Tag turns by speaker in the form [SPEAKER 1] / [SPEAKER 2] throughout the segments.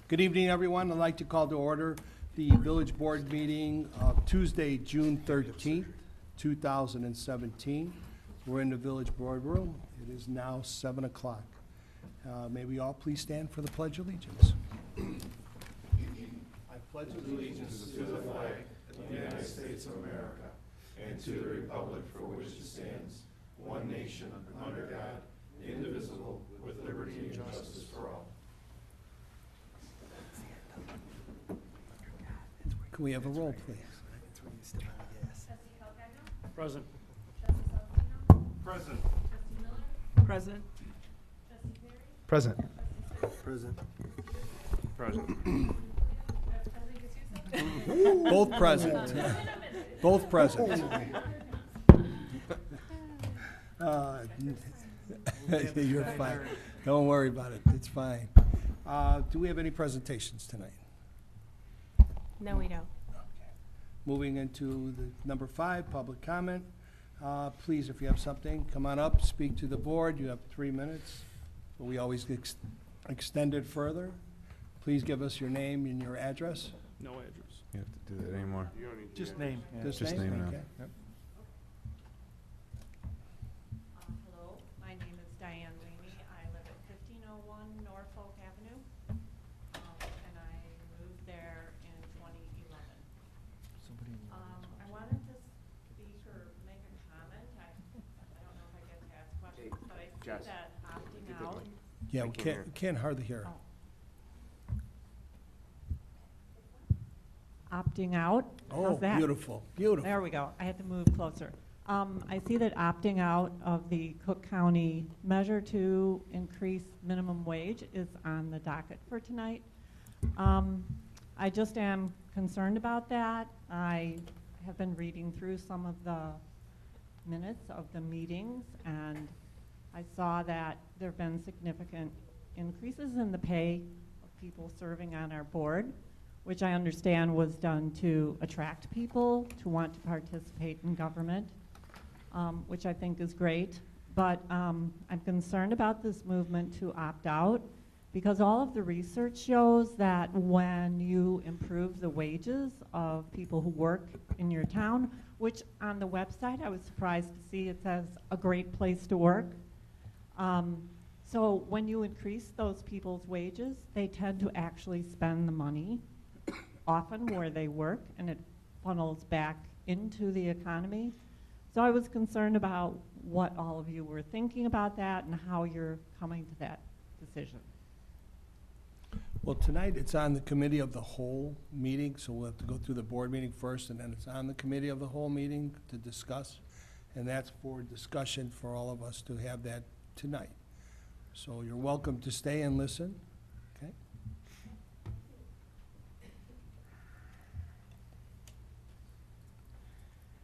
[SPEAKER 1] Good evening, everyone. I'd like to call to order the village board meeting of Tuesday, June 13th, 2017. We're in the village boardroom. It is now 7 o'clock. May we all please stand for the Pledge of Allegiance. I pledge allegiance to the flag of the United States of America and to the republic for which it stands, one nation, under God, indivisible, with liberty and justice for all. Can we have a roll, please?
[SPEAKER 2] Present.
[SPEAKER 3] Present.
[SPEAKER 2] Present.
[SPEAKER 4] Present.
[SPEAKER 3] Present.
[SPEAKER 2] Present.
[SPEAKER 1] Both present. Both present. You're fine. Don't worry about it. It's fine. Do we have any presentations tonight?
[SPEAKER 5] No, we don't.
[SPEAKER 1] Okay. Moving into the number 5, public comment. Please, if you have something, come on up, speak to the board. You have 3 minutes. But we always extend it further. Please give us your name and your address.
[SPEAKER 2] No address.
[SPEAKER 4] You have to do that anymore.
[SPEAKER 2] You don't need to.
[SPEAKER 3] Just name.
[SPEAKER 1] Just
[SPEAKER 4] Just name now.
[SPEAKER 1] Okay. Yep.
[SPEAKER 5] Hello, my name is Diane Laney. I live at 1501 Norfolk Avenue, and I moved there in 2011. I wanted to speak or make a comment. I don't know if I get to ask questions, but I see
[SPEAKER 2] Jess.
[SPEAKER 5] that opting out.
[SPEAKER 1] Yeah, we can't hardly hear.
[SPEAKER 5] Oh. Opting out.
[SPEAKER 1] Oh,
[SPEAKER 5] How's that?
[SPEAKER 1] beautiful, beautiful.
[SPEAKER 5] There we go. I had to move closer. I see that opting out of the Cook County measure to increase minimum wage is on the docket for tonight. I just am concerned about that. I have been reading through some of the minutes of the meetings, and I saw that there have been significant increases in the pay of people serving on our board, which I understand was done to attract people to want to participate in government, which I think is great. But I'm concerned about this movement to opt out because all of the research shows that when you improve the wages of people who work in your town, which on the website I was surprised to see it says a great place to work. So when you increase those people's wages, they tend to actually spend the money often where they work, and it funnels back into the economy. So I was concerned about what all of you were thinking about that and how you're coming to that decision.
[SPEAKER 1] Well, tonight it's on the committee of the whole meeting, so we'll have to go through the board meeting first, and then it's on the committee of the whole meeting to discuss. And that's for discussion for all of us to have that tonight. So you're welcome to stay and listen. Okay?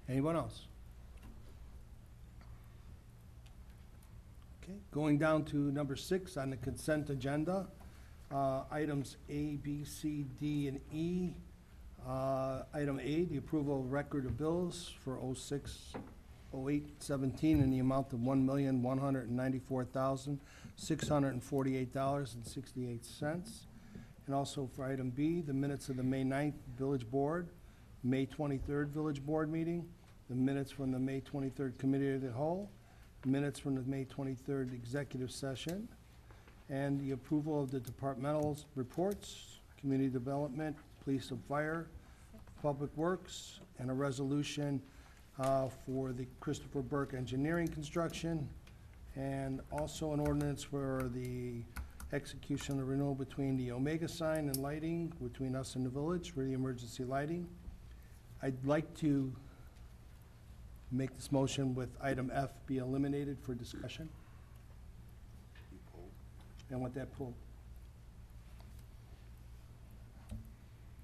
[SPEAKER 1] Anyone else? Okay, going down to number 6 on the consent agenda, items A, B, C, D, and E. Item A, the approval of record of bills for 06-08-17 in the amount of $1,194,648.68. And also for item B, the minutes of the May 9th Village Board, May 23rd Village Board meeting, the minutes from the May 23rd Committee of the Whole, minutes from the May 23rd Executive Session, and the approval of the departmental reports, Community Development, Police and Fire, Public Works, and a resolution for the Christopher Burke Engineering Construction, and also an ordinance for the execution of renewal between the Omega sign and lighting between us and the village for the emergency lighting. I'd like to make this motion with item F be eliminated for discussion. And want that pulled.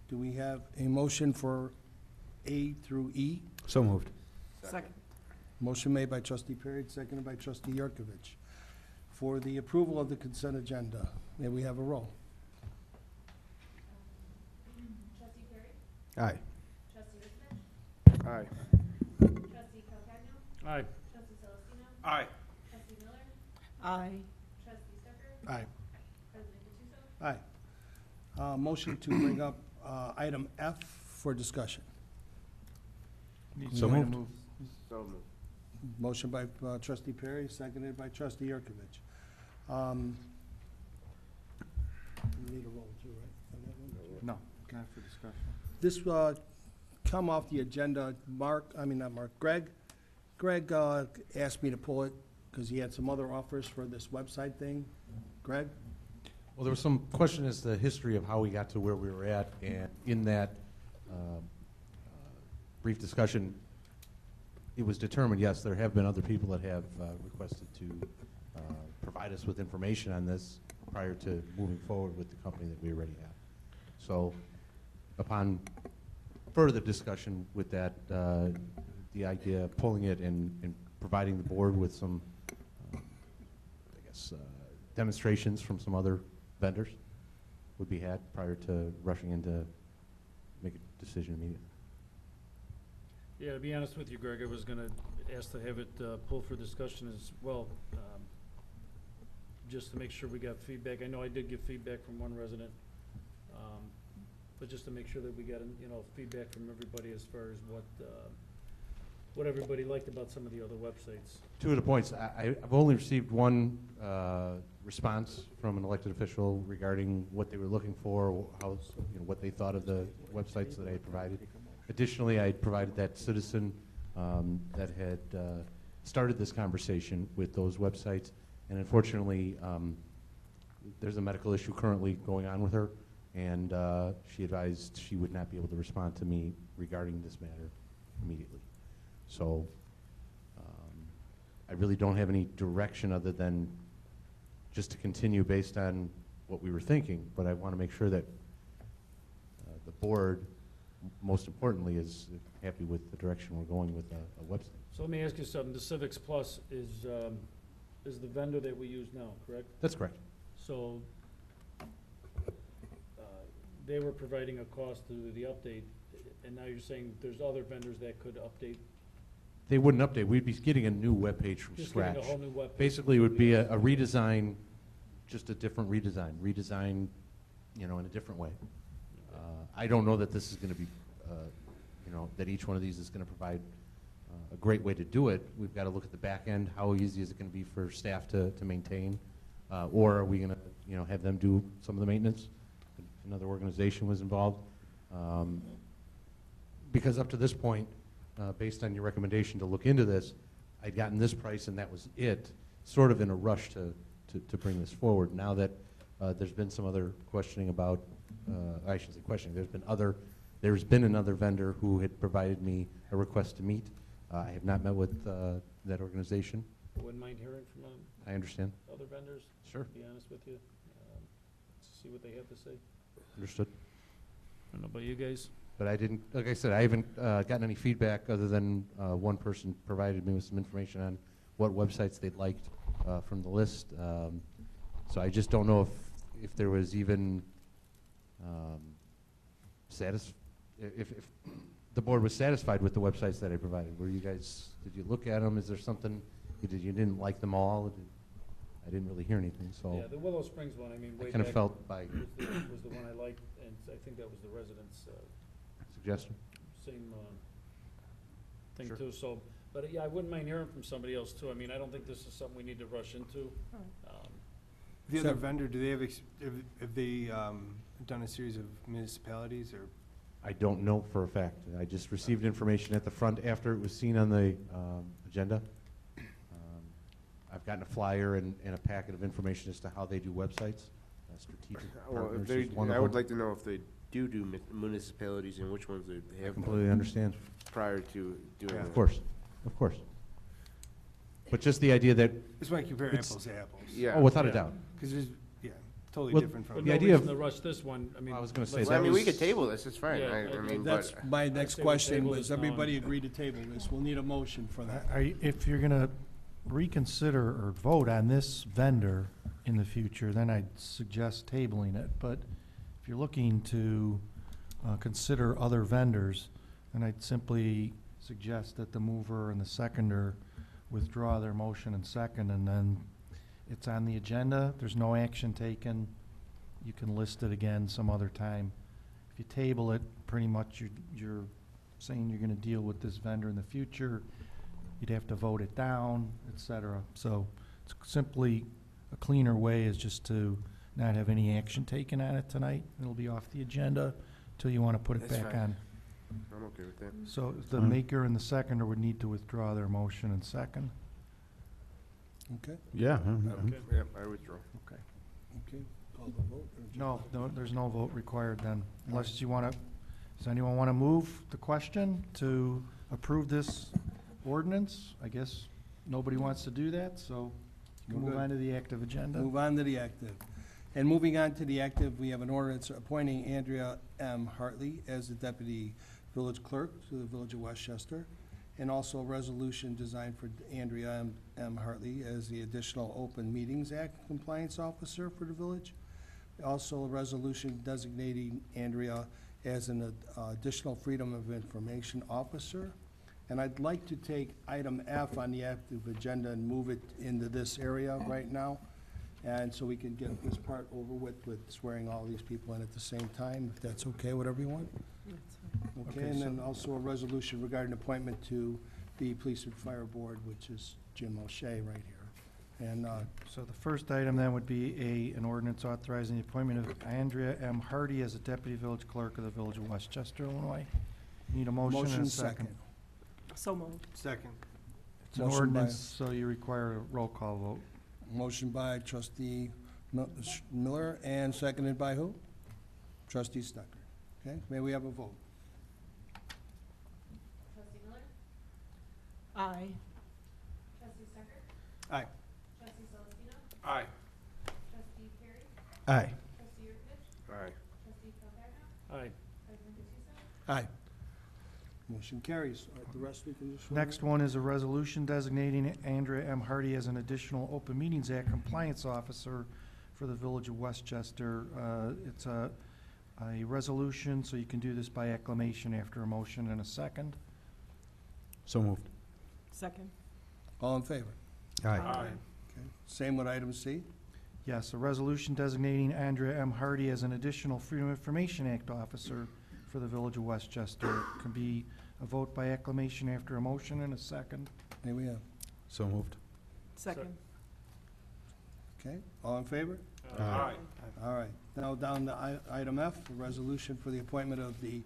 [SPEAKER 1] Do we have a motion for A through E?
[SPEAKER 4] So moved.
[SPEAKER 2] Second.
[SPEAKER 1] Motion made by trustee Perry, seconded by trustee Yurkovich. For the approval of the consent agenda, may we have a roll?
[SPEAKER 5] Trustee Perry?
[SPEAKER 4] Aye.
[SPEAKER 5] Trustee Richmond?
[SPEAKER 2] Aye.
[SPEAKER 5] Trustee Calcagno?
[SPEAKER 2] Aye.
[SPEAKER 5] Trustee Celestino?
[SPEAKER 2] Aye.
[SPEAKER 5] Trustee Miller?
[SPEAKER 6] Aye.
[SPEAKER 5] Trustee Stucker?
[SPEAKER 1] Aye.
[SPEAKER 5] President Gattuso?
[SPEAKER 1] Aye. Motion to bring up item F for discussion.
[SPEAKER 4] So moved.
[SPEAKER 2] So moved.
[SPEAKER 1] Motion by trustee Perry, seconded by trustee Yurkovich. We need a roll too, right? on that one?
[SPEAKER 3] No, not for discussion.
[SPEAKER 1] This come off the agenda, Greg asked me to pull it because he had some other offers for this website thing. Greg?
[SPEAKER 6] Well, there was some question as to the history of how we got to where we were at, and in that brief discussion, it was determined, yes, there have been other people that have requested to provide us with information on this prior to moving forward with the company that we already have. So upon further discussion with that, the idea of pulling it and providing the board with some, I guess, demonstrations from some other vendors would be had prior to rushing into make a decision immediately.
[SPEAKER 3] Yeah, to be honest with you, Greg, I was gonna ask to have it pulled for discussion as well, just to make sure we got feedback. I know I did get feedback from one resident, but just to make sure that we got, feedback from everybody as far as what everybody liked about some of the other websites.
[SPEAKER 6] Two of the points, I've only received one response from an elected official regarding what they were looking for, how, what they thought of the websites that I had provided. Additionally, I provided that citizen that had started this conversation with those websites, and unfortunately, there's a medical issue currently going on with her, and she advised she would not be able to respond to me regarding this matter immediately. So I really don't have any direction other than just to continue based on what we were thinking, but I want to make sure that the board, most importantly, is happy with the direction we're going with a website.
[SPEAKER 3] So let me ask you something. The Civics Plus is the vendor that we use now, correct?
[SPEAKER 6] That's correct.
[SPEAKER 3] So they were providing a cost to the update, and now you're saying there's other vendors that could update?
[SPEAKER 6] They wouldn't update. We'd be getting a new web page from
[SPEAKER 3] Just
[SPEAKER 6] scratch.
[SPEAKER 3] getting a whole new web page.
[SPEAKER 6] Basically, it would be a redesign, just a different redesign, in a different way. I don't know that this is going to be, that each one of these is going to provide a great way to do it. We've got to look at the back end. How easy is it going to be for staff to maintain? Or are we going to, have them do some of the maintenance? Another organization was involved. Because up to this point, based on your recommendation to look into this, I'd gotten this price and that was it, sort of in a rush to bring this forward. Now that there's been some other questioning about, I shouldn't say questioning, there's been another vendor who had provided me a request to meet. I have not met with that organization.
[SPEAKER 3] I wouldn't mind hearing from
[SPEAKER 6] I understand.
[SPEAKER 3] other vendors,
[SPEAKER 6] Sure.
[SPEAKER 3] to be honest with you, to see what they have to say.
[SPEAKER 6] Understood.
[SPEAKER 3] I don't know about you guys.
[SPEAKER 6] But I didn't, like I said, I haven't gotten any feedback other than one person provided me with some information on what websites they'd liked from the list. So I just don't know if there was even if the board was satisfied with the websites that I provided. Were you guys, did you look at them? Is there something, you didn't like them all? I didn't really hear anything, so
[SPEAKER 3] Yeah, the Willow Springs one, I mean,
[SPEAKER 6] I
[SPEAKER 3] way
[SPEAKER 6] kind of
[SPEAKER 3] back
[SPEAKER 6] felt by
[SPEAKER 3] was the one I liked, and I think that was the residents'
[SPEAKER 6] suggestion.
[SPEAKER 3] same thing
[SPEAKER 6] Sure.
[SPEAKER 3] too, so, but yeah, I wouldn't mind hearing from somebody else too. I mean, I don't think this is something we need to rush into.
[SPEAKER 7] The
[SPEAKER 1] So-
[SPEAKER 7] other vendor, do they have they done a series of municipalities or?
[SPEAKER 6] I don't know for a fact. I just received information at the front after it was seen on the agenda. I've gotten a flyer and a packet of information as to how they do websites. Strategic
[SPEAKER 2] Well, if
[SPEAKER 6] Partners
[SPEAKER 2] they,
[SPEAKER 6] is one
[SPEAKER 2] I
[SPEAKER 6] of
[SPEAKER 2] would
[SPEAKER 6] them.
[SPEAKER 2] like to know if they do municipalities and which ones they
[SPEAKER 6] I
[SPEAKER 2] have
[SPEAKER 6] completely understand.
[SPEAKER 2] prior to doing
[SPEAKER 7] Yeah.
[SPEAKER 2] that.
[SPEAKER 6] Of course, of course. But just the idea that,
[SPEAKER 7] Just want to compare
[SPEAKER 6] It's-
[SPEAKER 7] apples to apples.
[SPEAKER 2] Yeah.
[SPEAKER 6] oh, without a
[SPEAKER 3] Yeah.
[SPEAKER 6] doubt.
[SPEAKER 7] Because there's, totally
[SPEAKER 6] Well,
[SPEAKER 7] different
[SPEAKER 3] But
[SPEAKER 7] from.
[SPEAKER 6] The
[SPEAKER 3] no
[SPEAKER 6] idea
[SPEAKER 3] reason
[SPEAKER 6] of-
[SPEAKER 3] to rush this one. I mean,
[SPEAKER 6] I was gonna say
[SPEAKER 3] let's-
[SPEAKER 6] that
[SPEAKER 2] Well, I mean, we
[SPEAKER 6] was-
[SPEAKER 2] could table this, it's fine.
[SPEAKER 3] Yeah,
[SPEAKER 2] I mean,
[SPEAKER 1] That's
[SPEAKER 2] but
[SPEAKER 1] my next
[SPEAKER 3] say we
[SPEAKER 1] question,
[SPEAKER 3] table
[SPEAKER 1] was
[SPEAKER 3] this now
[SPEAKER 1] everybody
[SPEAKER 3] and-
[SPEAKER 1] agree to table this? We'll need a motion for that.
[SPEAKER 8] If you're gonna reconsider or vote on this vendor in the future, then I'd suggest tabling it. But if you're looking to consider other vendors, then I'd simply suggest that the mover and the seconder withdraw their motion and second, and then it's on the agenda. There's no action taken. you can list it again some other time. If you table it, pretty much you're saying you're gonna deal with this vendor in the future. You'd have to vote it down, et cetera. So it's simply a cleaner way is just to not have any action taken on it tonight. It'll be off the agenda till you wanna put it
[SPEAKER 2] That's
[SPEAKER 8] back
[SPEAKER 2] fine.
[SPEAKER 8] on.
[SPEAKER 2] I'm okay with that.
[SPEAKER 8] So the
[SPEAKER 4] Fine.
[SPEAKER 8] maker and the seconder would need to withdraw their motion and second.
[SPEAKER 1] Okay,
[SPEAKER 4] Yeah.
[SPEAKER 3] Okay.
[SPEAKER 2] Yep, I withdraw.
[SPEAKER 8] Okay.
[SPEAKER 1] okay. Call the vote. or just-
[SPEAKER 8] No, there's no vote required then, unless you want to, does anyone want to move the question to approve this ordinance? I guess nobody wants to do that, so you can
[SPEAKER 1] We're
[SPEAKER 8] move
[SPEAKER 1] good.
[SPEAKER 8] on to the active agenda.
[SPEAKER 1] Move on to the active. And moving on to the active, we have an ordinance appointing Andrea M. Hartley as the deputy village clerk to the village of Westchester, and also a resolution designed for Andrea M. Hartley as the additional Open Meetings Act compliance officer for the village. Also, a resolution designating Andrea as an additional Freedom of Information officer. And I'd like to take item F on the active agenda and move it into this area right now. And so we can get this part over with swearing all these people in at the same time, if that's okay with everyone. Okay,
[SPEAKER 8] Okay,
[SPEAKER 1] and
[SPEAKER 8] so-
[SPEAKER 1] then also a resolution regarding appointment to the Police and Fire Board, which is Jim O'Shea right here. And,
[SPEAKER 8] So the first item then would be an ordinance authorizing the appointment of Andrea M. Hardy as a deputy village clerk of the village of Westchester, Illinois. Need a motion and a second.
[SPEAKER 5] So moved.
[SPEAKER 7] Second.
[SPEAKER 8] It's an
[SPEAKER 1] Motion by-
[SPEAKER 8] ordinance, so you require a roll call vote.
[SPEAKER 1] motion by trustee Miller and seconded by who? Trustee Stucker. Okay, may we have a vote?
[SPEAKER 9] Trustee Miller?
[SPEAKER 5] Aye.
[SPEAKER 9] Trustee Stucker?
[SPEAKER 7] Aye.
[SPEAKER 9] Trustee Celestino?
[SPEAKER 7] Aye.
[SPEAKER 9] Trustee Perry?
[SPEAKER 4] Aye.
[SPEAKER 9] Trustee Yurkovich?
[SPEAKER 2] Aye.
[SPEAKER 9] Trustee Calvario?
[SPEAKER 3] Aye.
[SPEAKER 9] President Batista?
[SPEAKER 1] Aye. Motion carries. All right, the rest we can just.
[SPEAKER 8] Next one is a resolution designating Andrea M. Hardy as an additional Open Meetings Act compliance officer for the village of Westchester. It's a resolution, so you can do this by acclamation after a motion and a second.
[SPEAKER 4] So moved.
[SPEAKER 5] Second.
[SPEAKER 1] All in favor?
[SPEAKER 4] Aye.
[SPEAKER 1] Okay. Same with item C.
[SPEAKER 8] Yes, a resolution designating Andrea M. Hardy as an additional Freedom of Information Act officer for the village of Westchester. It can be a vote by acclamation after a motion and a second.
[SPEAKER 1] May we have?
[SPEAKER 4] So moved.
[SPEAKER 5] Second.
[SPEAKER 1] Okay, all in favor?
[SPEAKER 4] Aye.
[SPEAKER 1] All right, now down to item F, a resolution for the appointment of the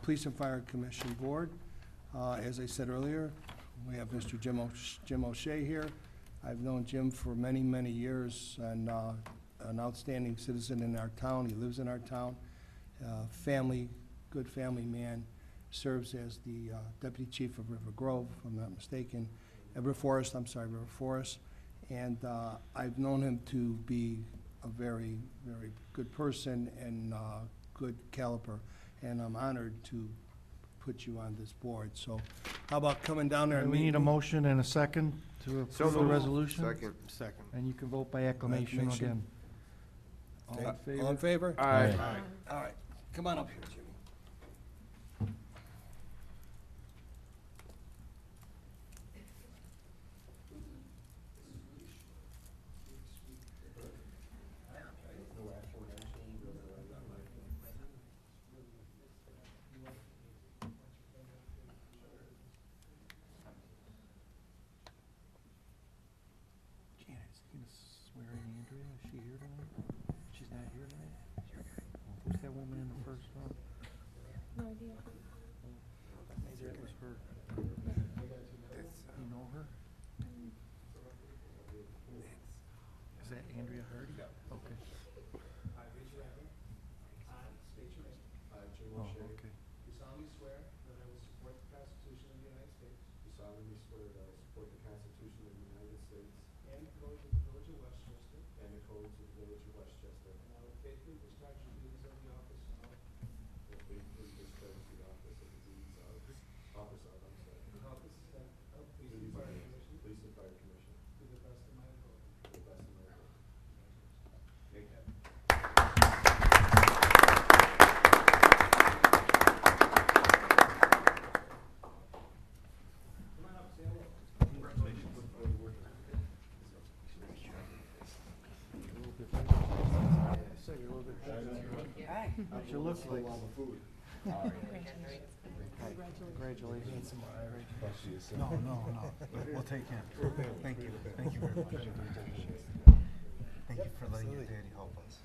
[SPEAKER 1] Police and Fire Commission Board. As I said earlier, we have Mr. Jim O'Shea here. I've known Jim for many, many years, and an outstanding citizen in our town. He lives in our town. Good family man, serves as the Deputy Chief of River Grove, if I'm not mistaken, River Forest. And I've known him to be a very, very good person and good caliber, and I'm honored to put you on this board. So how about coming down there and
[SPEAKER 8] We
[SPEAKER 1] meeting
[SPEAKER 8] need a
[SPEAKER 1] me?
[SPEAKER 8] motion and a second to approve the
[SPEAKER 2] moved.
[SPEAKER 8] resolution.
[SPEAKER 2] Second.
[SPEAKER 7] Second.
[SPEAKER 8] And you can vote by acclamation
[SPEAKER 1] Acclamation.
[SPEAKER 8] again.
[SPEAKER 1] Okay, all in favor?
[SPEAKER 2] Aye.
[SPEAKER 1] All right, come on up here, Jimmy.
[SPEAKER 8] Janet, is he gonna swear in Andrea? Is she here tonight? She's not here tonight? Who's that woman in the first row?
[SPEAKER 9] No idea.
[SPEAKER 8] Maybe that was her. You know her? Is that Andrea Hardy? Okay. Oh, okay.
[SPEAKER 1] You solemnly swear that I will support the Constitution of the United States.
[SPEAKER 10] Do solemnly swear that I will support the Constitution of the United States
[SPEAKER 1] And the codes of the Village of Westchester.
[SPEAKER 10] and the codes of the Village of Westchester,
[SPEAKER 1] And I will faithfully discharge the duties of the office of
[SPEAKER 10] and faithfully discharge the office of the duties of, office of, I'm sorry,
[SPEAKER 1] the office of Police and
[SPEAKER 10] duties of
[SPEAKER 1] Fire
[SPEAKER 10] the
[SPEAKER 1] Commission
[SPEAKER 10] Police and Fire Commission
[SPEAKER 1] to the best of my ability.
[SPEAKER 10] to the best of my ability. Thank you.
[SPEAKER 8] A little bit. What you look like.
[SPEAKER 7] Congratulations.
[SPEAKER 8] No, we'll take him. Thank you very much. Thank you for letting your daddy help us.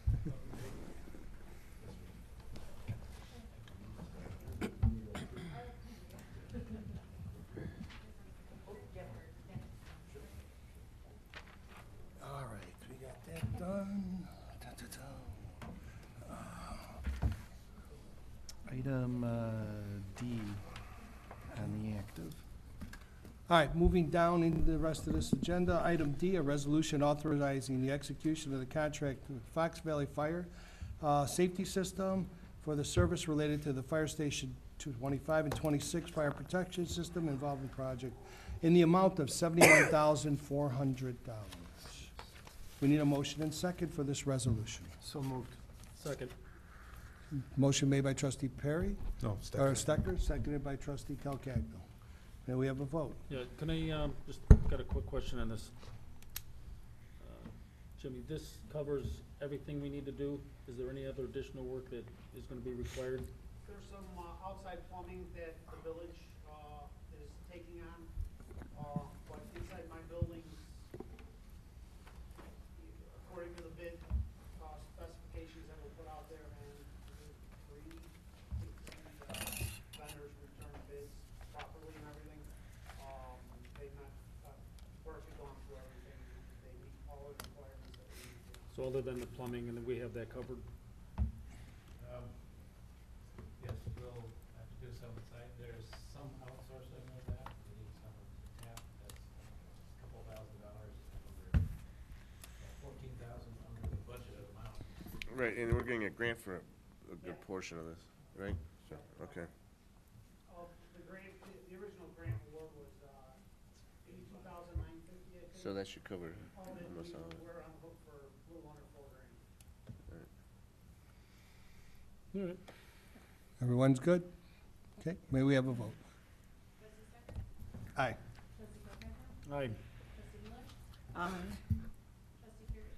[SPEAKER 1] All right, we got that done.
[SPEAKER 8] Item D on the active.
[SPEAKER 1] All right, moving down into the rest of this agenda, item D, a resolution authorizing the execution of the contract with Fox Valley Fire Safety System for the service related to the Fire Station 25 and 26 Fire Protection System involving project in the amount of $71,400. We need a motion and second for this resolution.
[SPEAKER 7] So moved.
[SPEAKER 3] Second.
[SPEAKER 1] Motion made by trustee Perry,
[SPEAKER 4] No,
[SPEAKER 1] or Stecker, seconded by trustee Calcagno. May we have a vote?
[SPEAKER 3] Yeah, can I, just got a quick question on this. Jimmy, this covers everything we need to do? Is there any other additional work that is gonna be required?
[SPEAKER 11] There's some outside plumbing that the village is taking on, but inside my buildings, according to the bid specifications that were put out there, and three vendors returned bids properly and everything. They've not perfectly gone through everything. They meet all the requirements that we need to.
[SPEAKER 3] So other than the plumbing, and then we have that covered?
[SPEAKER 12] Yes, we'll have to do some site, there's some outsourcing of that, we need some tap, that's a couple $1,000, under, 14,000 under the budgeted amount.
[SPEAKER 2] Right, and we're getting a grant for a good portion of this, right? So, okay.
[SPEAKER 11] The grant, the original grant award was $82,950, I think.
[SPEAKER 2] So that should cover
[SPEAKER 11] All in,
[SPEAKER 2] almost all of it.
[SPEAKER 11] we're on the hook for a little under $4,000.
[SPEAKER 3] All right.
[SPEAKER 1] Everyone's good? Okay, may we have a vote?
[SPEAKER 9] Trustee Stecker?
[SPEAKER 1] Aye.
[SPEAKER 9] Trustee Calcagno?
[SPEAKER 3] Aye.
[SPEAKER 9] Trustee Miller?
[SPEAKER 5] Aye.
[SPEAKER 9] Trustee Perry?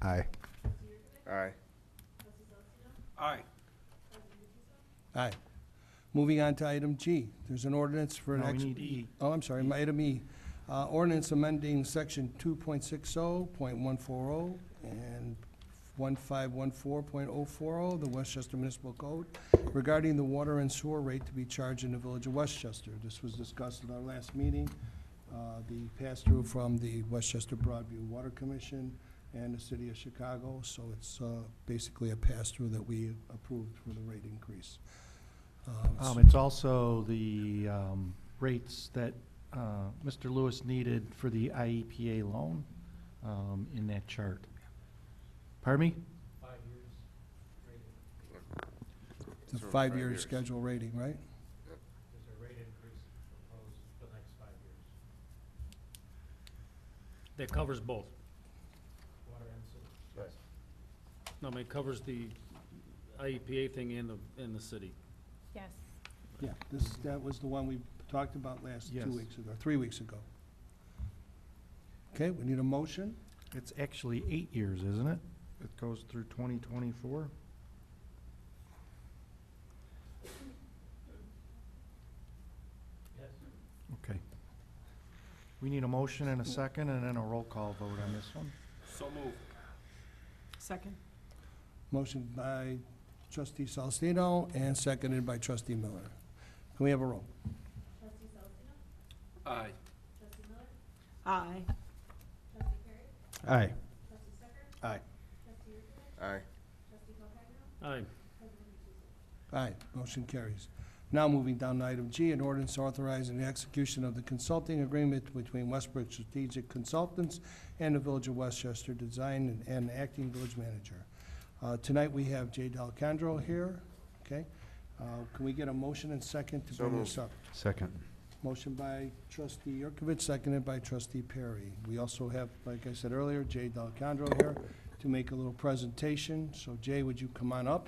[SPEAKER 6] Aye.
[SPEAKER 9] Trustee Yurkovich?
[SPEAKER 2] Aye.
[SPEAKER 9] Trustee Celestino?
[SPEAKER 7] Aye.
[SPEAKER 9] President Hughes?
[SPEAKER 1] Aye. Moving on to item G, there's an ordinance for an
[SPEAKER 8] No, we
[SPEAKER 1] ex-
[SPEAKER 8] need E.
[SPEAKER 1] Oh, I'm sorry, my item E. Ordinance amending section 2.60.140 and 1514.040, the Westchester Municipal Code, regarding the water and sewer rate to be charged in the village of Westchester. This was discussed at our last meeting, the pass-through from the Westchester Broadview Water Commission and the city of Chicago, so it's basically a pass-through that we approved for the rate increase.
[SPEAKER 8] It's also the rates that Mr. Lewis needed for the IEPA loan in that chart. Pardon me?
[SPEAKER 12] 5 years rated,
[SPEAKER 1] The
[SPEAKER 2] So 5
[SPEAKER 1] 5-year
[SPEAKER 2] years.
[SPEAKER 1] schedule rating, right?
[SPEAKER 12] there's a rate increase proposed for the next 5 years,
[SPEAKER 3] That covers both.
[SPEAKER 12] water and sewer.
[SPEAKER 2] Yes.
[SPEAKER 3] No, I mean, it covers the IEPA thing in the city.
[SPEAKER 9] Yes.
[SPEAKER 1] Yeah, that was the one we talked about last
[SPEAKER 8] Yes.
[SPEAKER 1] 2 weeks ago, 3 weeks ago. Okay, we need a motion.
[SPEAKER 8] It's actually 8 years, isn't it? It goes through 2024.
[SPEAKER 12] Yes.
[SPEAKER 8] Okay. We need a motion and a second, and then a roll call vote on this one.
[SPEAKER 3] So moved.
[SPEAKER 5] Second.
[SPEAKER 1] Motion by trustee Celestino and seconded by trustee Miller. Can we have a roll?
[SPEAKER 9] Trustee Celestino?
[SPEAKER 3] Aye.
[SPEAKER 9] Trustee Miller?
[SPEAKER 5] Aye.
[SPEAKER 9] Trustee Perry?
[SPEAKER 6] Aye.
[SPEAKER 9] Trustee Stecker?
[SPEAKER 1] Aye.
[SPEAKER 9] Trustee Yurkovich?
[SPEAKER 2] Aye.
[SPEAKER 9] Trustee Calcagno?
[SPEAKER 3] Aye.
[SPEAKER 9] President Hughes?
[SPEAKER 1] Aye, motion carries. Now moving down to item G, an ordinance authorizing the execution of the consulting agreement between Westbrook Strategic Consultants and the Village of Westchester Design and acting village manager. Tonight, we have Jay D'Alcandro here, okay? Can we get a motion and second to
[SPEAKER 2] So
[SPEAKER 1] bring this
[SPEAKER 2] moved.
[SPEAKER 1] up?
[SPEAKER 4] Second.
[SPEAKER 1] Motion by trustee Yurkovich, seconded by trustee Perry. We also have, like I said earlier, Jay D'Alcandro here to make a little presentation. So Jay, would you come on up?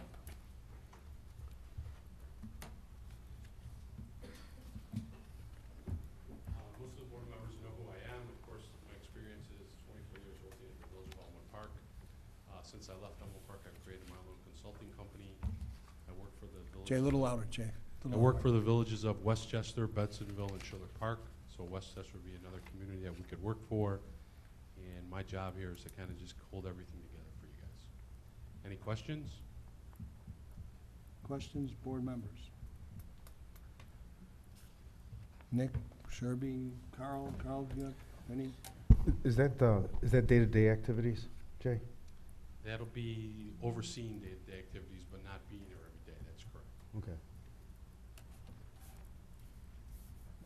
[SPEAKER 10] Most of the board members know who I am. Of course, my experience is 24 years working at the Village of Elmwood Park. Since I left Elmwood Park, I've created my own consulting
[SPEAKER 1] Jay, a little louder, Jay.
[SPEAKER 10] I work for the villages of Westchester, Bensonville, and Schiller Park. So Westchester would be another community that we could work for. And my job here is to kind of just hold everything together for you guys. Any questions?
[SPEAKER 1] Questions, board members? Nick, Sherby, Carl, you have any?
[SPEAKER 13] Is that day-to-day activities, Jay?
[SPEAKER 10] That'll be overseeing day-to-day activities, but not being there every day. That's correct.
[SPEAKER 13] Okay.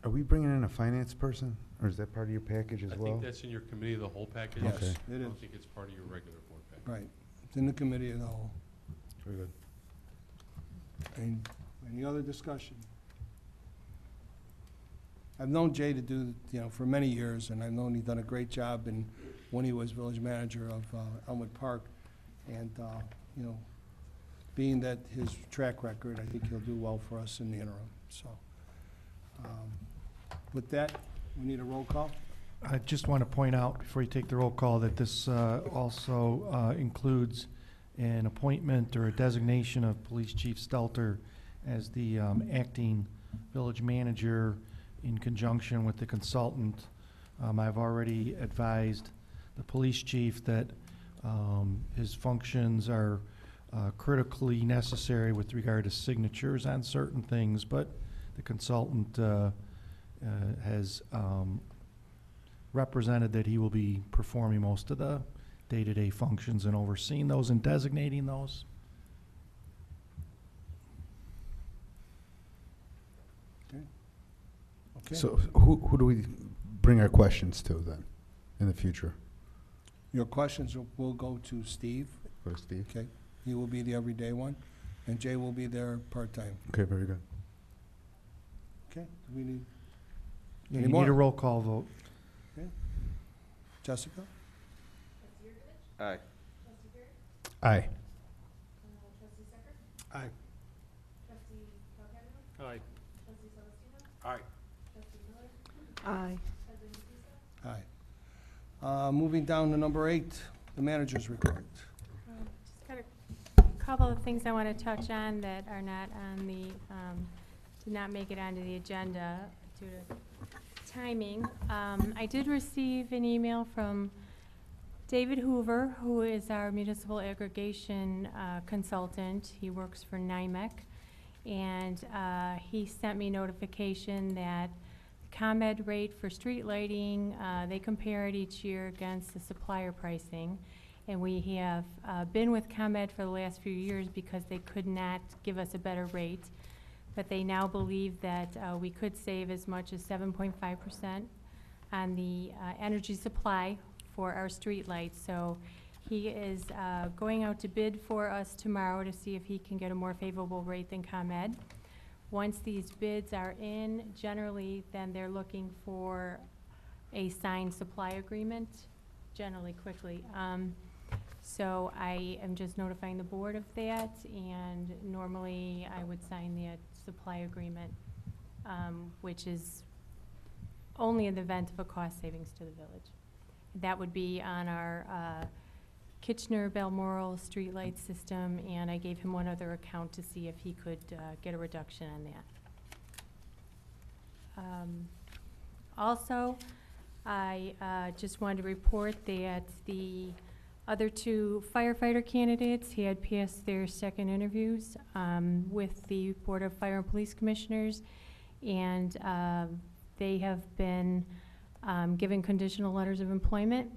[SPEAKER 13] Are we bringing in a finance person, or is that part of your package as
[SPEAKER 10] I
[SPEAKER 13] well?
[SPEAKER 10] think that's in your committee of the whole package.
[SPEAKER 1] Yes,
[SPEAKER 13] Okay.
[SPEAKER 1] it
[SPEAKER 10] I
[SPEAKER 1] is.
[SPEAKER 10] don't think it's part of your regular board package.
[SPEAKER 1] Right. It's in the committee of the whole.
[SPEAKER 13] Very good.
[SPEAKER 1] Any other discussion? I've known Jay to do, for many years, and I've known he's done a great job when he was village manager of Elmwood Park. And, being that his track record, I think he'll do well for us in the interim. So, with that, we need a roll call.
[SPEAKER 8] I just want to point out, before you take the roll call, that this also includes an appointment or a designation of Police Chief Stelter as the acting village manager in conjunction with the consultant. I've already advised the police chief that his functions are critically necessary with regard to signatures on certain things, but the consultant has represented that he will be performing most of the day-to-day functions and overseeing those and designating those.
[SPEAKER 1] Okay.
[SPEAKER 13] So who do we bring our questions to then, in the future?
[SPEAKER 1] Your questions will go to Steve.
[SPEAKER 13] Go to Steve?
[SPEAKER 1] Okay. He will be the everyday one, and Jay will be there part-time.
[SPEAKER 13] Okay, very good.
[SPEAKER 1] Okay? Do we need
[SPEAKER 8] You
[SPEAKER 1] Any
[SPEAKER 8] need
[SPEAKER 1] more?
[SPEAKER 8] a roll call vote.
[SPEAKER 1] Jessica?
[SPEAKER 9] Trustee Yurkovich?
[SPEAKER 2] Aye.
[SPEAKER 9] Trustee Garrett?
[SPEAKER 13] Aye.
[SPEAKER 9] Trustee Stecker?
[SPEAKER 1] Aye.
[SPEAKER 9] Trustee Calhoun?
[SPEAKER 3] Aye.
[SPEAKER 9] Trustee Celestino?
[SPEAKER 2] Aye.
[SPEAKER 9] Trustee Miller?
[SPEAKER 5] Aye.
[SPEAKER 9] President Teza?
[SPEAKER 1] Aye. Moving down to number 8, the manager's report.
[SPEAKER 14] Just got a couple of things I want to touch on that are not on the, did not make it onto the agenda due to timing. I did receive an email from David Hoover, who is our municipal aggregation consultant. He works for NIMEC, and he sent me notification that the ComEd rate for street lighting, they compare it each year against the supplier pricing. And we have been with ComEd for the last few years because they could not give us a better rate. But they now believe that we could save as much as 7.5% on the energy supply for our street lights. So he is going out to bid for us tomorrow to see if he can get a more favorable rate than ComEd. Once these bids are in, generally, then they're looking for a signed supply agreement, generally quickly. So I am just notifying the board of that, and normally I would sign the supply agreement, which is only in the event of a cost savings to the village. That would be on our Kitchener-Balmoral streetlight system, and I gave him one other account to see if he could get a reduction on that. Also, I just wanted to report that the other 2 firefighter candidates had passed their second interviews with the Board of Fire and Police Commissioners, and they have been given conditional letters of employment,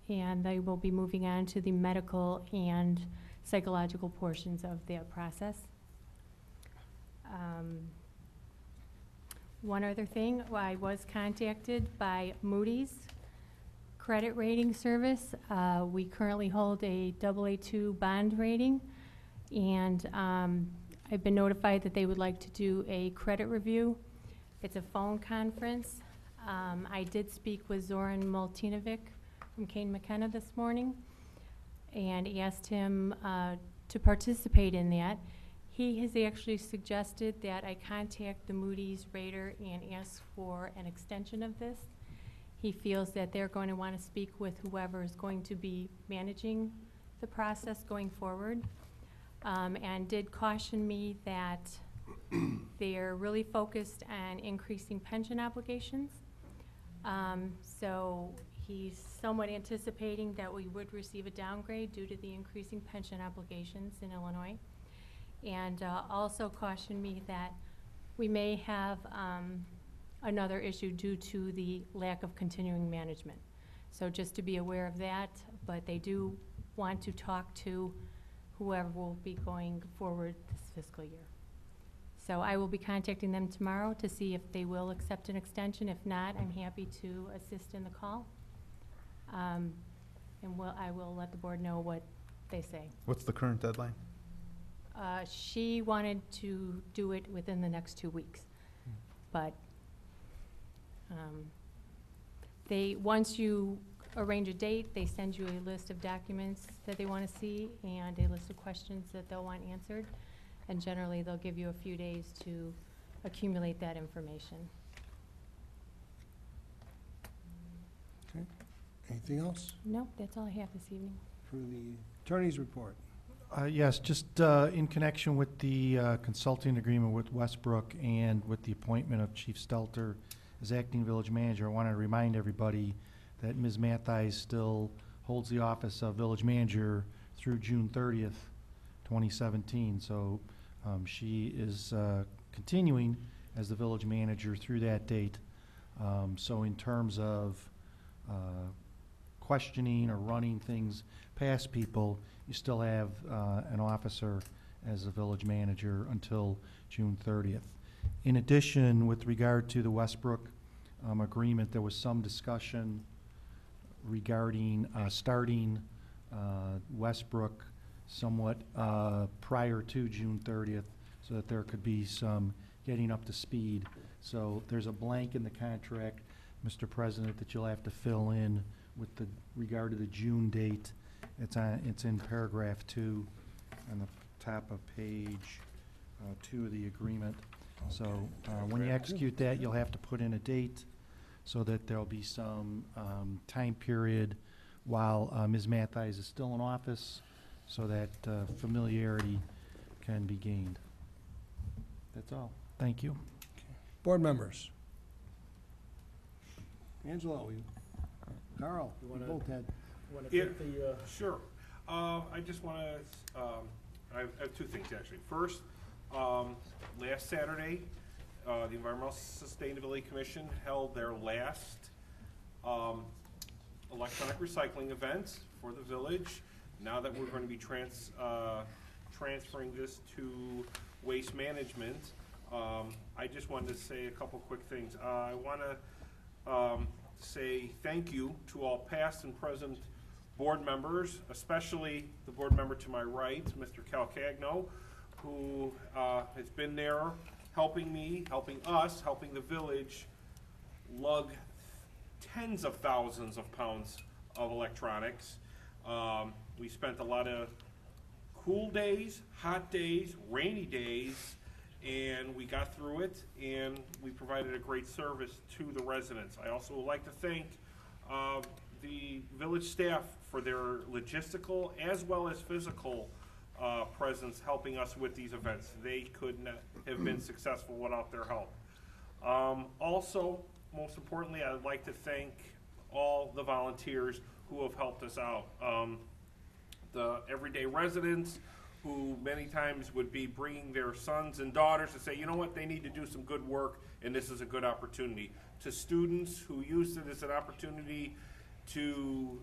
[SPEAKER 14] and they will be moving on to the medical and psychological portions of their process. One other thing, I was contacted by Moody's Credit Rating Service. We currently hold a AA2 bond rating, and I've been notified that they would like to do a credit review. It's a phone conference. I did speak with Zoran Multinovic from Kane McKenna this morning and asked him to participate in that. He has actually suggested that I contact the Moody's rater and ask for an extension of this. He feels that they're going to want to speak with whoever is going to be managing the process going forward, and did caution me that They are really focused on increasing pension obligations. So he's somewhat anticipating that we would receive a downgrade due to the increasing pension obligations in Illinois. And also cautioned me that we may have another issue due to the lack of continuing management. So just to be aware of that, but they do want to talk to whoever will be going forward this fiscal year. So I will be contacting them tomorrow to see if they will accept an extension. If not, I'm happy to assist in the call. And I will let the board know what they say.
[SPEAKER 13] What's the current deadline?
[SPEAKER 14] She wanted to do it within the next 2 weeks. But once you arrange a date, they send you a list of documents that they want to see and a list of questions that they'll want answered. And generally, they'll give you a few days to accumulate that information.
[SPEAKER 1] Okay. Anything else
[SPEAKER 14] Nope, that's all I have this evening.
[SPEAKER 1] for the attorney's report?
[SPEAKER 8] Yes, just in connection with the consulting agreement with Westbrook and with the appointment of Chief Stelter as acting village manager, I want to remind everybody that Ms. Matthijs still holds the office of village manager through June 30th, 2017. So she is continuing as the village manager through that date. So in terms of questioning or running things past people, you still have an officer as a village manager until June 30th. In addition, with regard to the Westbrook agreement, there was some discussion regarding starting Westbrook somewhat prior to June 30th so that there could be some getting up to speed. So there's a blank in the contract, Mr. President, that you'll have to fill in with the regard to the June date. It's in paragraph 2 on the top of page 2 of the agreement. So when you execute that, you'll have to put in a date so that there'll be some time period while Ms. Matthijs is still in office so that familiarity can be gained. That's all. Thank you.
[SPEAKER 1] Board members? Angelo, Carl,
[SPEAKER 3] You
[SPEAKER 1] you
[SPEAKER 3] wanna-
[SPEAKER 1] both had.
[SPEAKER 3] Want to take the,
[SPEAKER 15] Sure. I just want to, I have two things, actually. First, last Saturday, the Environmental Sustainability Commission held their last electronic recycling event for the village. Now that we're going to be transferring this to waste management, I just wanted to say a couple quick things. I want to say thank you to all past and present board members, especially the board member to my right, Mr. Calcagno, who has been there helping me, helping us, helping the village lug tens of thousands of pounds of electronics. We spent a lot of cool days, hot days, rainy days, and we got through it, and we provided a great service to the residents. I also would like to thank the village staff for their logistical as well as physical presence helping us with these events. They could not have been successful without their help. Also, most importantly, I'd like to thank all the volunteers who have helped us out. The everyday residents who many times would be bringing their sons and daughters to say, you know what, they need to do some good work and this is a good opportunity. To students who used it as an opportunity to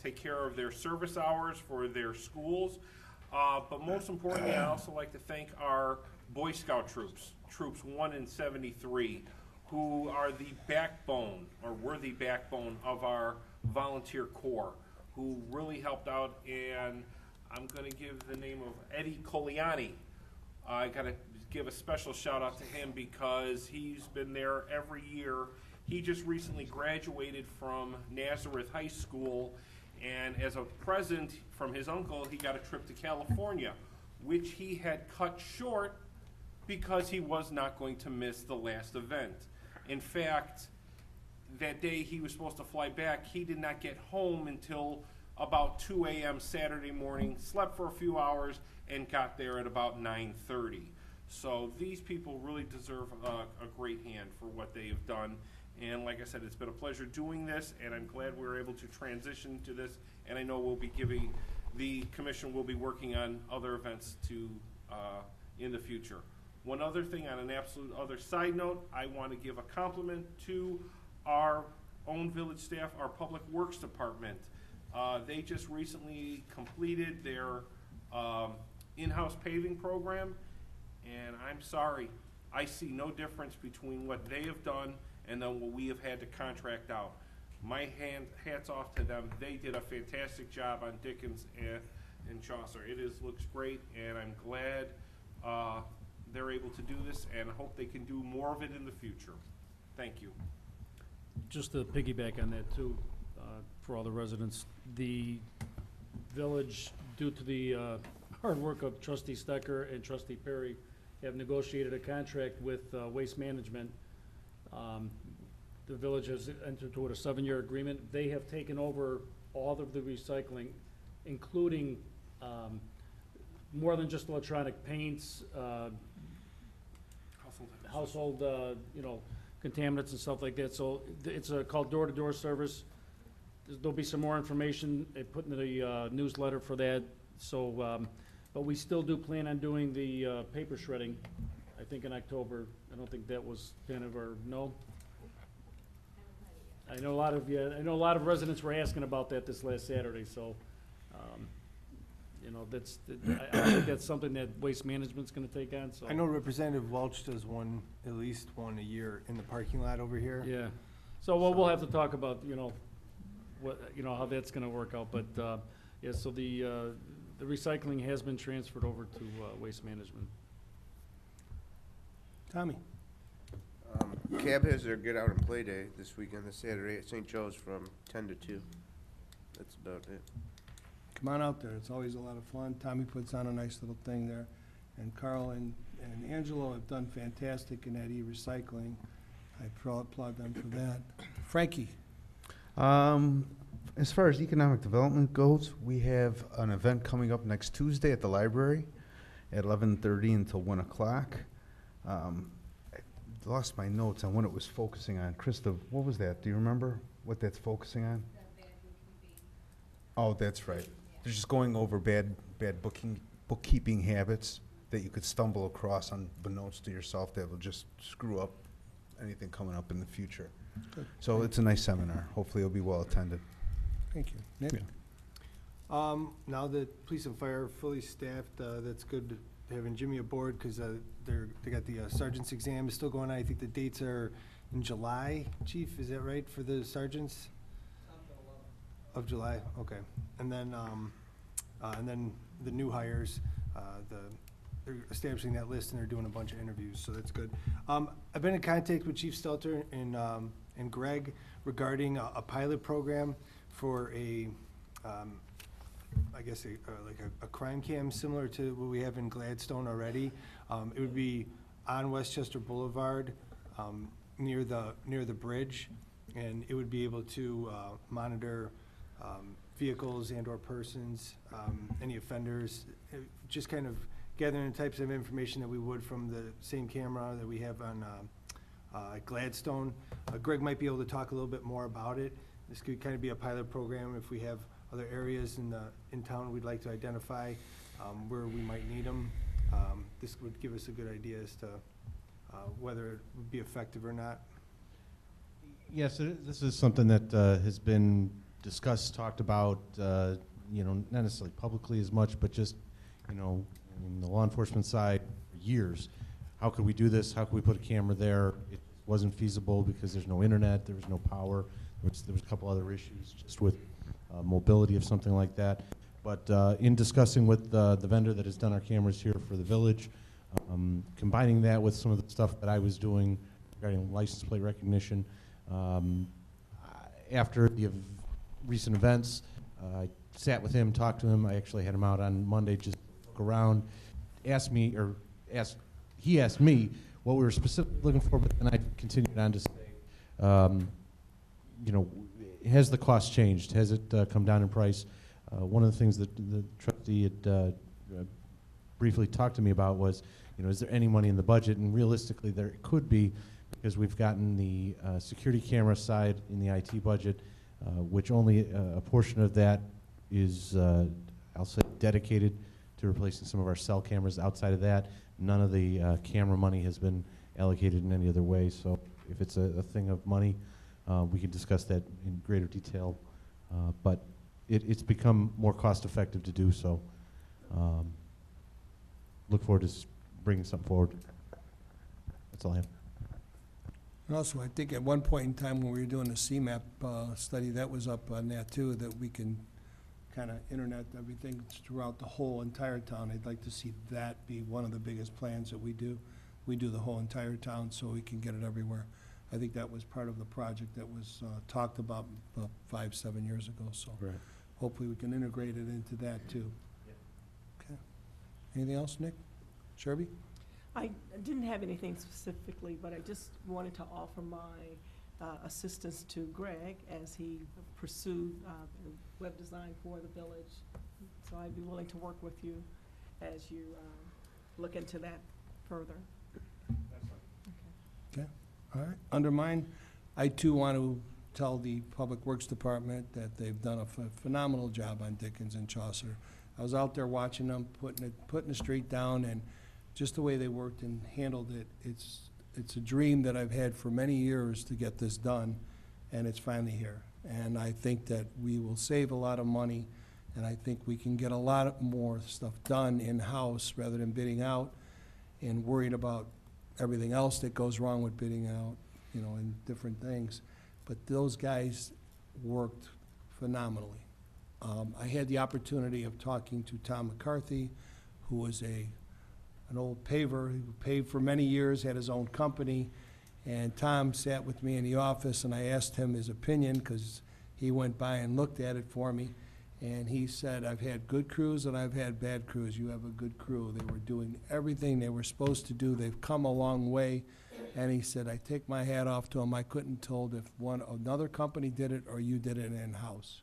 [SPEAKER 15] take care of their service hours for their schools. But most importantly, I'd also like to thank our Boy Scout troops, Troops 1 and 73, who are the backbone, or were the backbone of our volunteer corps, who really helped out, and I'm going to give the name of Eddie Coliani. I got to give a special shout out to him because he's been there every year. He just recently graduated from Nazareth High School, and as a present from his uncle, he got a trip to California, which he had cut short because he was not going to miss the last event. In fact, that day he was supposed to fly back, he did not get home until about 2 a.m. Saturday morning, slept for a few hours, and got there at about 9:30. So these people really deserve a great hand for what they have done. And like I said, it's been a pleasure doing this, and I'm glad we were able to transition to this. And I know the commission will be working on other events in the future. One other thing on an absolute other side note, I want to give a compliment to our own village staff, our public works department. They just recently completed their in-house paving program, and I'm sorry, I see no difference between what they have done and then what we have had to contract out. My hats off to them. They did a fantastic job on Dickens and Chaucer. Looks great, and I'm glad they're able to do this, and I hope they can do more of it in the future. Thank you.
[SPEAKER 3] Just to piggyback on that too, for all the residents, the village, due to the hard work of Trustee Stecker and Trustee Perry, have negotiated a contract with Waste Management. The village has entered into a 7-year agreement. They have taken over all of the recycling, including more than just electronic paints, household, contaminants and stuff like that. So it's called door-to-door service. There'll be some more information put in the newsletter for that. So, but we still do plan on doing the paper shredding, I think in October. I don't think that was kind of our, no? I know a lot of residents were asking about that this last Saturday, so, I think that's something that Waste Management's gonna take on, so.
[SPEAKER 7] I know Representative Welch does at least one a year in the parking lot over here.
[SPEAKER 3] Yeah, so we'll have to talk about, how that's gonna work out, but, yeah, so the recycling has been transferred over to, Waste Management.
[SPEAKER 1] Tommy?
[SPEAKER 2] Cab has their Get Out and Play Day this weekend, this Saturday at St. Joe's from 10 to 2. That's about it.
[SPEAKER 1] Come on out there, it's always a lot of fun. Tommy puts on a nice little thing there. And Carl and Angelo have done fantastic in that e-recycling. I applaud them for that. Frankie?
[SPEAKER 13] As far as economic development goes, we have an event coming up next Tuesday at the library at 11:30 until 1 o'clock. I lost my notes on what it was focusing on. Krista, what was that? Do you remember what that's focusing on? Oh, that's right. They're just going over bad bookkeeping habits that you could stumble across unbeknownst to yourself that will just screw up anything coming up in the future.
[SPEAKER 1] Good.
[SPEAKER 13] So it's a nice seminar. Hopefully it'll be well attended.
[SPEAKER 1] Thank you. Nick?
[SPEAKER 13] Yeah.
[SPEAKER 7] Now that police and fire are fully staffed, that's good having Jimmy aboard because they got the sergeant's exam is still going on. I think the dates are in July. Chief, is that right for the sergeants? Of July, okay. And then the new hires, they're establishing that list and they're doing a bunch of interviews, so that's good. I've been in contact with Chief Stelter and Greg regarding a pilot program for I guess like a crime cam similar to what we have in Gladstone already. It would be on Westchester Boulevard, near the bridge, and it would be able to monitor vehicles and/or persons, any offenders, just kind of gathering the types of information that we would from the same camera that we have on Gladstone. Greg might be able to talk a little bit more about it. This could kind of be a pilot program if we have other areas in town we'd like to identify where we might need them. This would give us a good idea as to whether it would be effective or not.
[SPEAKER 6] Yes, this is something that has been discussed, talked about, not necessarily publicly as much, but just, in the law enforcement side for years. How could we do this? How could we put a camera there? It wasn't feasible because there's no internet, there was no power. There was a couple other issues just with mobility of something like that. But in discussing with the vendor that has done our cameras here for the village, combining that with some of the stuff that I was doing regarding license plate recognition, after the recent events, I sat with him, talked to him. I actually had him out on Monday, just look around, he asked me what we were specifically looking for, but then I continued on to say, has the cost changed? Has it come down in price? One of the things that the trustee had briefly talked to me about was, is there any money in the budget? And realistically, there could be, because we've gotten the security camera side in the IT budget, which only a portion of that is, I'll say, dedicated to replacing some of our cell cameras. Outside of that, none of the camera money has been allocated in any other way. So if it's a thing of money, we can discuss that in greater detail. But it's become more cost effective to do so. Look forward to bringing something forward. That's all I have.
[SPEAKER 1] And also, I think at one point in time when we were doing the CMAP study, that was up on that too, that we can kind of internet everything throughout the whole entire town. I'd like to see that be one of the biggest plans that we do. We do the whole entire town so we can get it everywhere. I think that was part of the project that was talked about 5, 7 years ago, so
[SPEAKER 6] Right.
[SPEAKER 1] hopefully we can integrate it into that too. Okay. Anything else, Nick? Sherby?
[SPEAKER 16] I didn't have anything specifically, but I just wanted to offer my assistance to Greg as he pursued web design for the village. So I'd be willing to work with you as you look into that further.
[SPEAKER 1] Okay, all right. Under mine, I too want to tell the Public Works Department that they've done a phenomenal job on Dickens and Chaucer. I was out there watching them, putting the street down, and just the way they worked and handled it, it's a dream that I've had for many years to get this done, and it's finally here. And I think that we will save a lot of money, and I think we can get a lot more stuff done in-house rather than bidding out and worried about everything else that goes wrong with bidding out, and different things. But those guys worked phenomenally. I had the opportunity of talking to Tom McCarthy, who was an old paver, who paved for many years, had his own company, and Tom sat with me in the office, and I asked him his opinion, because he went by and looked at it for me, and he said, I've had good crews and I've had bad crews. You have a good crew. They were doing everything they were supposed to do. They've come a long way, and he said, I take my hat off to them. I couldn't told if another company did it or you did it in-house.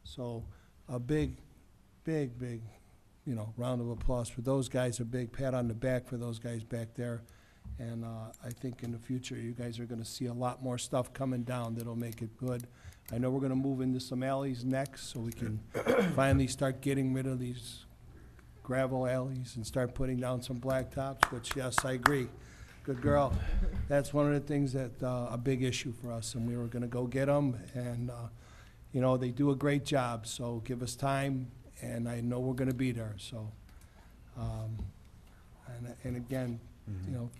[SPEAKER 1] So a big, big, big, round of applause for those guys, a big pat on the back for those guys back there. And I think in the future, you guys are gonna see a lot more stuff coming down that'll make it good. I know we're gonna move into some alleys next, so we can finally start getting rid of these gravel alleys and start putting down some blacktops, which, yes, I agree. Good girl. That's one of the things that, a big issue for us, and we were gonna go get them, and, they do a great job, so give us time, and I know we're gonna be there, so. And again,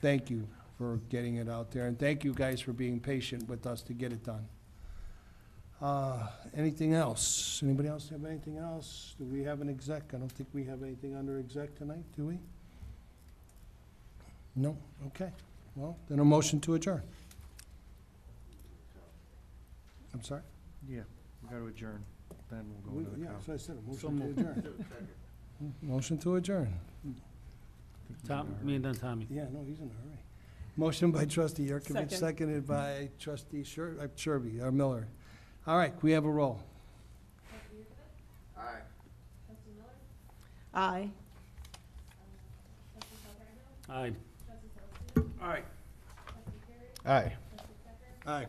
[SPEAKER 1] thank you for getting it out there, and thank you guys for being patient with us to get it done. Anything else? Anybody else have anything else? Do we have an exec? I don't think we have anything under exec tonight, do we? No? Okay. Well, then a motion to adjourn. I'm sorry?
[SPEAKER 8] Yeah, we got to adjourn, then we'll go into the
[SPEAKER 1] Yeah,
[SPEAKER 8] council.
[SPEAKER 1] so I said, a motion to adjourn. Motion to adjourn.
[SPEAKER 3] Tom, me and then Tommy.
[SPEAKER 1] Yeah, no, he's in a hurry. Motion by trustee Yurkovich,
[SPEAKER 16] Second.
[SPEAKER 1] seconded by trustee Sherby, or Miller. All right, we have a roll.
[SPEAKER 9] Trustee Yurkovich?
[SPEAKER 2] Aye.
[SPEAKER 9] Trustee Miller?
[SPEAKER 16] Aye.
[SPEAKER 9] Trustee Calcarino?
[SPEAKER 3] Aye.
[SPEAKER 9] Trustee Celestino?
[SPEAKER 15] All right.
[SPEAKER 9] Trustee Perry?
[SPEAKER 13] Aye.
[SPEAKER 9] Trustee Stecker?
[SPEAKER 1] Aye.